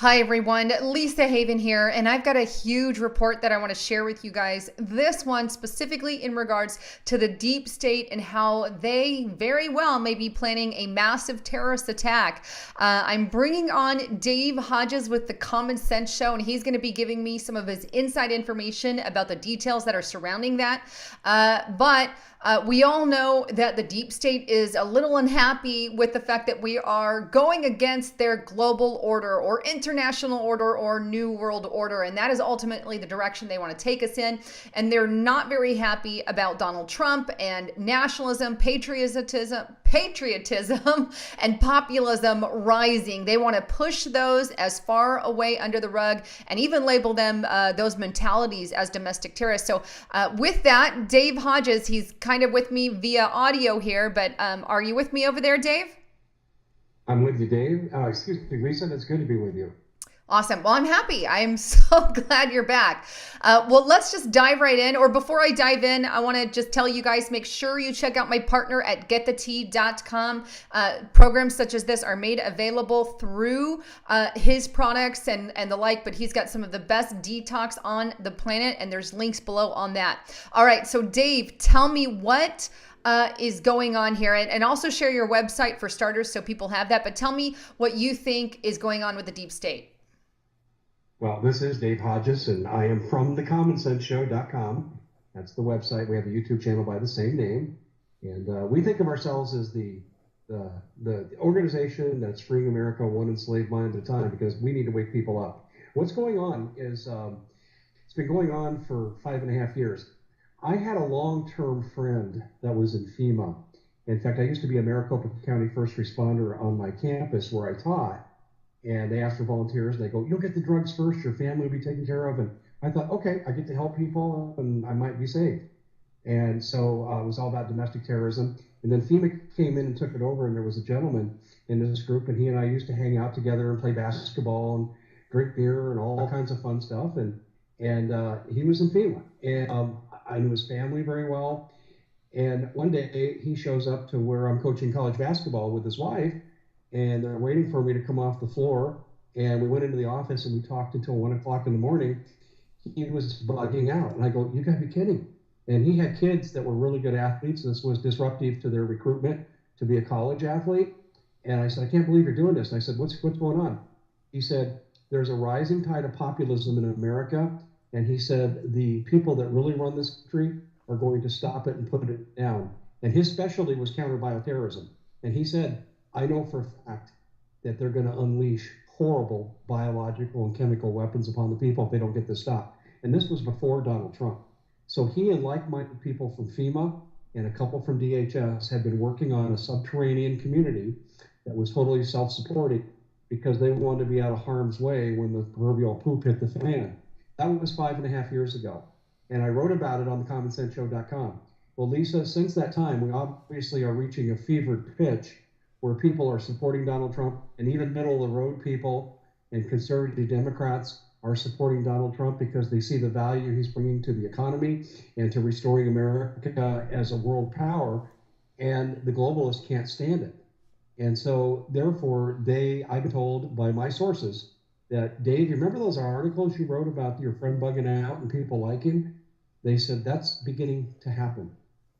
Hi everyone, Lisa Haven here, and I've got a huge report that I want to share with you guys. This one specifically in regards to the deep state and how they very well may be planning a massive terrorist attack. I'm bringing on Dave Hodges with the Common Sense Show, and he's going to be giving me some of his inside information about the details that are surrounding that. But we all know that the deep state is a little unhappy with the fact that we are going against their global order or international order or new world order. And that is ultimately the direction they want to take us in. And they're not very happy about Donald Trump and nationalism, patriotism and populism rising. They want to push those as far away under the rug and even label them, those mentalities, as domestic terrorists. So with that, Dave Hodges, he's kind of with me via audio here, but are you with me over there, Dave? I'm with you, Dave. Excuse me, Lisa. It's good to be with you. Awesome. Well, I'm happy. I'm so glad you're back. Well, let's just dive right in. Or before I dive in, I want to just tell you guys, make sure you check out my partner at getthetea.com. Programs such as this are made available through his products and the like, but he's got some of the best detox on the planet, and there's links below on that. All right. So Dave, tell me what is going on here, and also share your website for starters so people have that. But tell me what you think is going on with the deep state. Well, this is Dave Hodges, and I am from thecommonsenseshow.com. That's the website. We have a YouTube channel by the same name, and we think of ourselves as the organization that's freeing America one enslaved mind at a time, because we need to wake people up. What's going on is it's been going on for 5.5 years. I had a long-term friend that was in FEMA. In fact, I used to be a Maricopa County first responder on my campus where I taught. And they asked for volunteers. They go, "You'll get the drugs first. Your family will be taken care of." And I thought, okay, I get to help people and I might be saved. And so it was all about domestic terrorism. And then FEMA came in and took it over. And there was a gentleman in this group, and he and I used to hang out together and play basketball and drink beer and all kinds of fun stuff. And he was in FEMA. And I knew his family very well. And one day he shows up to where I'm coaching college basketball with his wife, and they're waiting for me to come off the floor. And we went into the office and we talked until 1 o'clock in the morning. He was bugging out. And I go, "You gotta be kidding." And he had kids that were really good athletes. This was disruptive to their recruitment to be a college athlete. And I said, "I can't believe you're doing this." And I said, what's going on? He said, "There's a rising tide of populism in America." And he said, "The people that really run this country are going to stop it and put it down." And his specialty was counter bioterrorism. And he said, "I know for a fact that they're going to unleash horrible biological and chemical weapons upon the people if they don't get this stopped." And this was before Donald Trump. So he and like-minded people from FEMA and a couple from DHS had been working on a subterranean community that was totally self-supporting because they wanted to be out of harm's way when the proverbial poop hit the fan. That was 5.5 years ago. And I wrote about it on thecommonsenseshow.com. Well, Lisa, since that time, we obviously are reaching a fevered pitch where people are supporting Donald Trump, and even middle of the road people and conservative Democrats are supporting Donald Trump because they see the value he's bringing to the economy and to restoring America as a world power, and the globalists can't stand it. And so therefore I've been told by my sources that, "Dave, you remember those articles you wrote about your friend bugging out and people like him?" They said that's beginning to happen.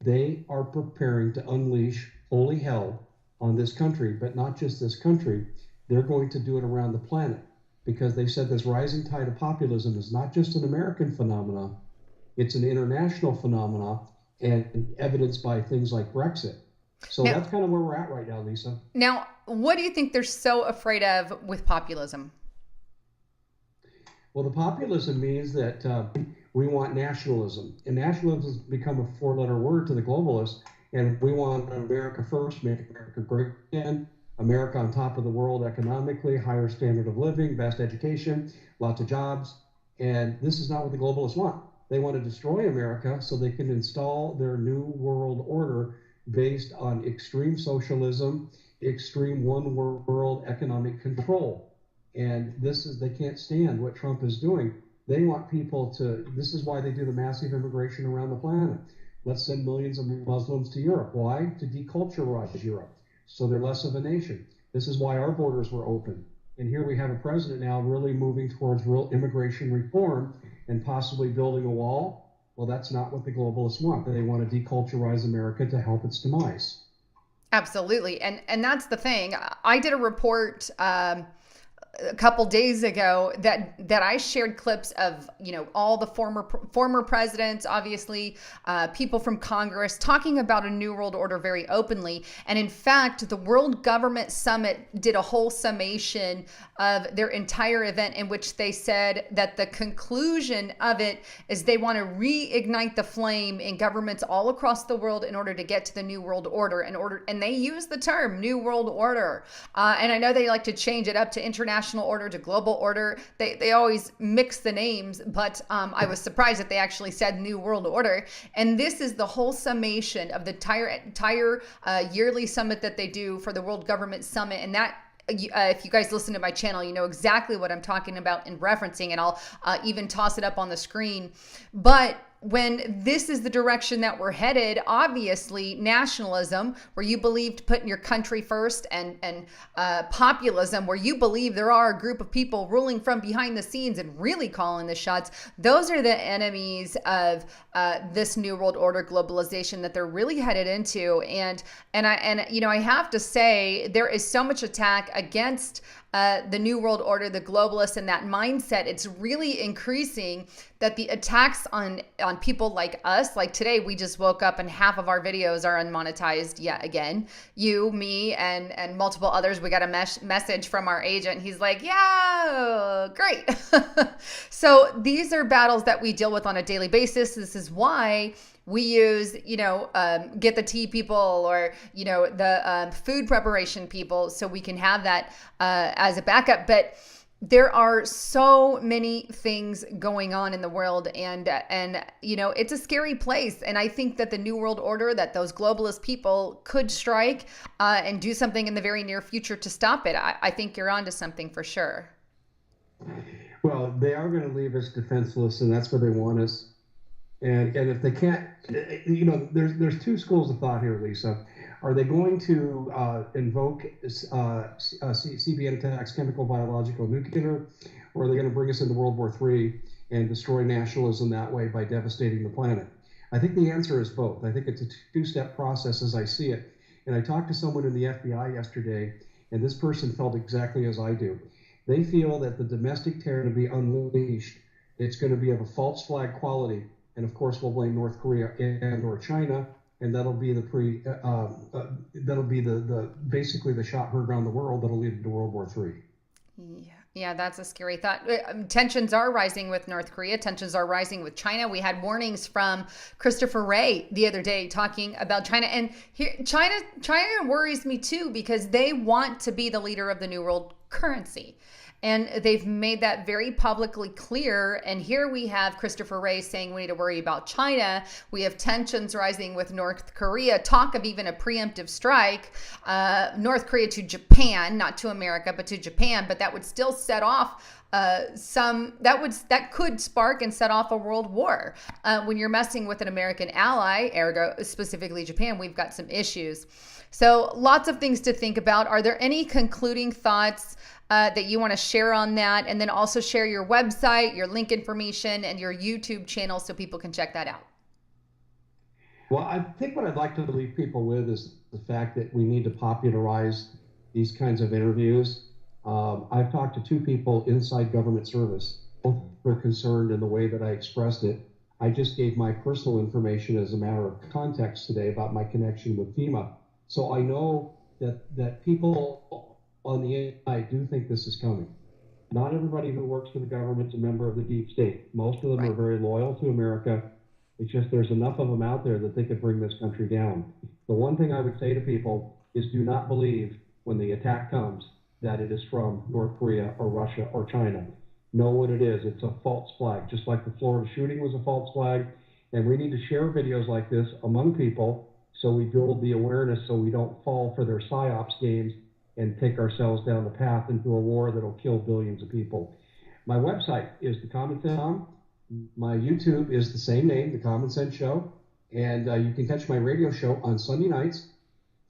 They are preparing to unleash holy hell on this country, but not just this country. They're going to do it around the planet, because they said this rising tide of populism is not just an American phenomenon, it's an international phenomenon, and evidenced by things like Brexit. So Now, that's kind of where we're at right now, Lisa. now, what do you think they're so afraid of with populism? Well, the populism means that we want nationalism, and nationalism has become a four-letter word to the globalists. And we want America first, make America great again, America on top of the world economically, higher standard of living, best education, lots of jobs. And this is not what the globalists want. They want to destroy America so they can install their new world order based on extreme socialism, extreme one world economic control. And they can't stand what Trump is doing. They want people this is why they do the massive immigration around the planet. Let's send millions of Muslims to Europe. Why? To deculturize Europe, so they're less of a nation. This is why our borders were open. And here we have a president now really moving towards real immigration reform and possibly building a wall. Well, that's not what the globalists want. They want to deculturize America to help its demise. Absolutely. And that's the thing. I did a report a couple days ago that I shared clips of, all the former presidents, obviously, people from Congress talking about a new world order very openly. And in fact, the World Government Summit did a whole summation of their entire event in which they said that the conclusion of it is they want to reignite the flame in governments all across the world in order to get to the new world order. And they use the term new world order. And I know they like to change it up to international order to global order. They always mix the names, but I was surprised that they actually said new world order. And this is the whole summation of the entire yearly summit that they do for the World Government Summit. And that, if you guys listen to my channel, you know exactly what I'm talking about and referencing, and I'll even toss it up on the screen. But when this is the direction that we're headed, obviously nationalism, where you believed putting your country first, and populism, where you believe there are a group of people ruling from behind the scenes and really calling the shots, those are the enemies of this new world order globalization that they're really headed into. And I have to say, there is so much attack against the new world order, the globalists, and that mindset. It's really increasing that the attacks on people like us, like today, we just woke up and half of our videos are unmonetized yet again. You, me, and multiple others. We got a message from our agent. He's like, yeah, great. So these are battles that we deal with on a daily basis. This is why we use, get the tea people, or, the food preparation people, so we can have that as a backup. But there are so many things going on in the world, and it's a scary place. And I think that the new world order, that those globalist people could strike and do something in the very near future to stop it. I think you're onto something for sure. Well, they are going to leave us defenseless, and that's where they want us. And if they can't, there's two schools of thought here, Lisa. Are they going to invoke CBN attacks, chemical, biological, nuclear, or are they going to bring us into World War III and destroy nationalism that way by devastating the planet? I think the answer is both. I think it's a two-step process as I see it. And I talked to someone in the FBI yesterday, and this person felt exactly as I do. They feel that the domestic terror to be unleashed, it's going to be of a false flag quality. And of course, we'll blame North Korea and/or China, and that'll be the basically the shot heard around the world that'll lead to World War III. Yeah, that's a scary thought. Tensions are rising with North Korea. Tensions are rising with China. We had warnings from Christopher Wray the other day talking about China. And here, China worries me too, because they want to be the leader of the new world currency. And they've made that very publicly clear. And here we have Christopher Wray saying we need to worry about China. We have tensions rising with North Korea, talk of even a preemptive strike, North Korea to Japan, not to America, but to Japan. But that would still set off that could spark and set off a world war. When you're messing with an American ally, ergo specifically Japan, we've got some issues. So lots of things to think about. Are there any concluding thoughts that you want to share on that? And then also share your website, your link information, and your YouTube channel so people can check that out. Well, I think what I'd like to leave people with is the fact that we need to popularize these kinds of interviews. I've talked to two people inside government service. Both were concerned in the way that I expressed it. I just gave my personal information as a matter of context today about my connection with FEMA. So I know that people on the inside do think this is coming. Not everybody who works for the government is a member of the deep state. Most of them are very loyal to America. It's just there's enough of them out there that they could bring this country down. The one thing I would say to people is do not believe when the attack comes that it is from North Korea or Russia or China. Know what it is. It's a false flag, just like the Florida shooting was a false flag. And we need to share videos like this among people so we build the awareness so we don't fall for their psyops games and take ourselves down the path into a war that'll kill billions of people. My website is theCommonSense.com. My YouTube is the same name, The Common Sense Show. And you can catch my radio show on Sunday nights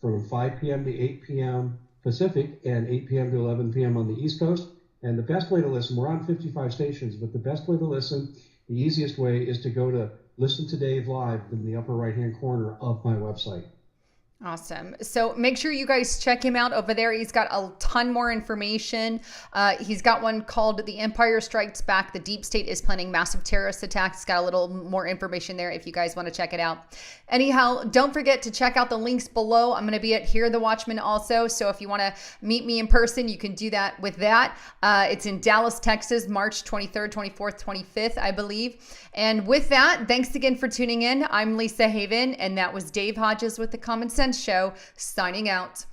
from 5 p.m. to 8 p.m. Pacific and 8 p.m. to 11 p.m. on the East Coast. And the best way to listen, we're on 55 stations, but the best way to listen, the easiest way is to go to Listen to Dave Live in the upper right-hand corner of my website. Awesome. So make sure you guys check him out over there. He's got a ton more information. He's got one called The Empire Strikes Back. The Deep State is planning massive terrorist attacks. It's got a little more information there if you guys want to check it out. Anyhow, don't forget to check out the links below. I'm going to be at Hear the Watchman also. So if you want to meet me in person, you can do that with that. It's in Dallas, Texas, March 23rd, 24th, 25th, I believe. And with that, thanks again for tuning in. I'm Lisa Haven, and that was Dave Hodges with the Common Sense Show, signing out.